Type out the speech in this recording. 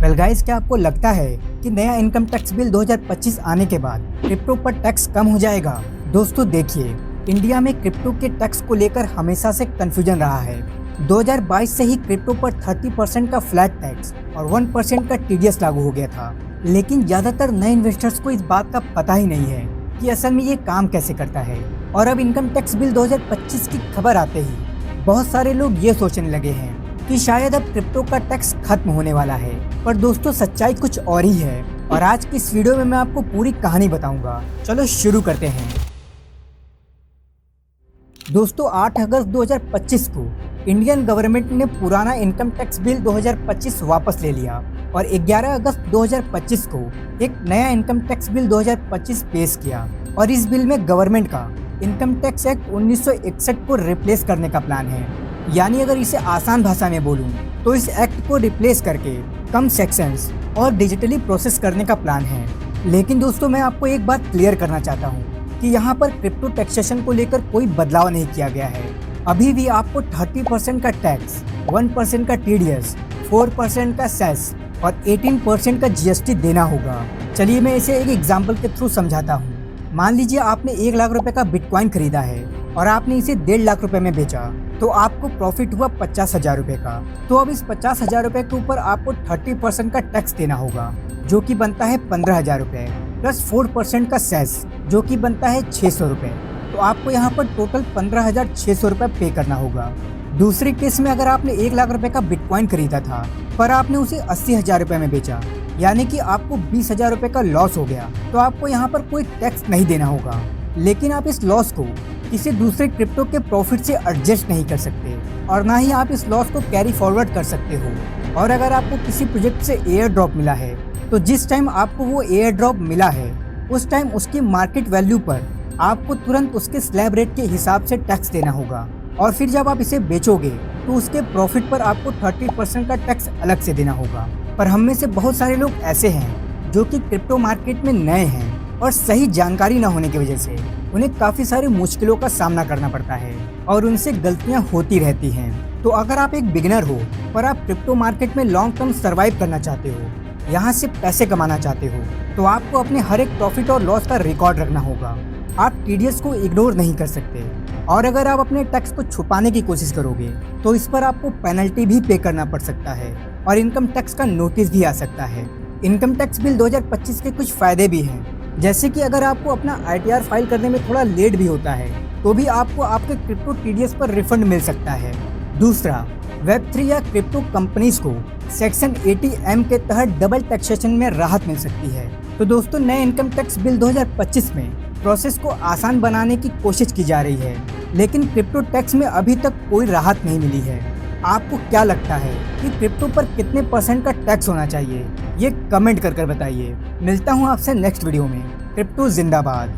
Well guys, क्या आपको लगता है कि नया इनकम टैक्स बिल 2025 आने के बाद क्रिप्टो पर टैक्स कम हो जाएगा? दोस्तों देखिए, इंडिया में क्रिप्टो के टैक्स को लेकर हमेशा से कंफ्यूजन रहा है। 2022 से ही क्रिप्टो पर 30% का फ्लैट टैक्स और 1% का टीडीएस लागू हो गया था, लेकिन ज्यादातर नए इन्वेस्टर्स को इस बात का पता ही नहीं है कि असल में ये काम कैसे करता है। और अब इनकम टैक्स बिल 2025 की खबर आते ही बहुत सारे लोग ये सोचने लगे हैं कि शायद अब क्रिप्टो का टैक्स खत्म होने वाला है। पर दोस्तों सच्चाई कुछ और ही है, और आज की इस वीडियो में मैं आपको पूरी कहानी बताऊंगा। चलो शुरू करते हैं। दोस्तों 8 अगस्त 2025 को इंडियन गवर्नमेंट ने पुराना इनकम टैक्स बिल 2025 वापस ले लिया और 11 अगस्त 2025 को एक नया इनकम टैक्स बिल 2025 पेश किया। और इस बिल में गवर्नमेंट का इनकम टैक्स एक्ट 1961 को रिप्लेस करने का प्लान है। यानी अगर इसे आसान भाषा में बोलूं तो इस एक्ट को रिप्लेस करके कम सेक्शंस और डिजिटली प्रोसेस करने का प्लान है। लेकिन दोस्तों मैं आपको एक बात क्लियर करना चाहता हूं कि यहाँ पर क्रिप्टो टैक्सेशन को लेकर कोई बदलाव नहीं किया गया है। अभी भी आपको 30% का टैक्स, 1% का टीडीएस, 4% का सेस और 18% का जीएसटी देना होगा। चलिए मैं इसे एक एग्जाम्पल के थ्रू समझाता हूँ। मान लीजिए आपने 1 लाख रुपए का बिटकॉइन खरीदा है और आपने इसे 1.5 लाख रुपए में बेचा, तो आपको प्रॉफिट हुआ 50,000 रुपए का। तो अब इस 50,000 रुपए के ऊपर आपको 30% का टैक्स देना होगा, जो कि बनता है 15,000 रुपए, प्लस 4% का सेस, जो कि बनता है 600 रुपए। तो आपको यहाँ पर टोटल 15,600 रुपए पे करना होगा। दूसरे केस में अगर आपने 1 लाख रुपए का बिटकॉइन खरीदा था पर आपने उसे 80,000 रुपए में बेचा, यानी कि आपको 20,000 रुपए का लॉस हो गया, तो आपको यहाँ पर कोई टैक्स नहीं देना होगा। लेकिन आप इस लॉस को किसी दूसरे क्रिप्टो के प्रॉफिट से एडजस्ट नहीं कर सकते और ना ही आप इस लॉस को कैरी फॉरवर्ड कर सकते हो। और अगर आपको किसी प्रोजेक्ट से एयर ड्रॉप मिला है तो जिस टाइम आपको वो एयर ड्रॉप मिला है उस टाइम उसकी मार्केट वैल्यू पर आपको तुरंत उसके स्लैब रेट के हिसाब से टैक्स देना होगा। और फिर जब आप इसे बेचोगे तो उसके प्रॉफिट पर आपको 30% का टैक्स अलग से देना होगा। पर हम में से बहुत सारे लोग ऐसे हैं जो कि क्रिप्टो मार्केट में नए हैं और सही जानकारी न होने की वजह से उन्हें काफ़ी सारी मुश्किलों का सामना करना पड़ता है और उनसे गलतियां होती रहती हैं। तो अगर आप एक बिगिनर हो पर आप क्रिप्टो मार्केट में लॉन्ग टर्म सर्वाइव करना चाहते हो, यहाँ से पैसे कमाना चाहते हो, तो आपको अपने हर एक प्रॉफिट और लॉस का रिकॉर्ड रखना होगा। आप टीडीएस को इग्नोर नहीं कर सकते, और अगर आप अपने टैक्स को छुपाने की कोशिश करोगे तो इस पर आपको पेनल्टी भी पे करना पड़ सकता है और इनकम टैक्स का नोटिस भी आ सकता है। इनकम टैक्स बिल 2025 के कुछ फायदे भी हैं, जैसे कि अगर आपको अपना आईटीआर फाइल करने में थोड़ा लेट भी होता है तो भी आपको आपके क्रिप्टो टीडीएस पर रिफंड मिल सकता है। दूसरा, वेब3 या क्रिप्टो कंपनीज को सेक्शन 80M के तहत डबल टैक्सेशन में राहत मिल सकती है। तो दोस्तों नए इनकम टैक्स बिल 2025 में प्रोसेस को आसान बनाने की कोशिश की जा रही है, लेकिन क्रिप्टो टैक्स में अभी तक कोई राहत नहीं मिली है। आपको क्या लगता है कि क्रिप्टो पर कितने % का टैक्स होना चाहिए? ये कमेंट कर बताइए। मिलता हूँ आपसे नेक्स्ट वीडियो में। क्रिप्टो जिंदाबाद।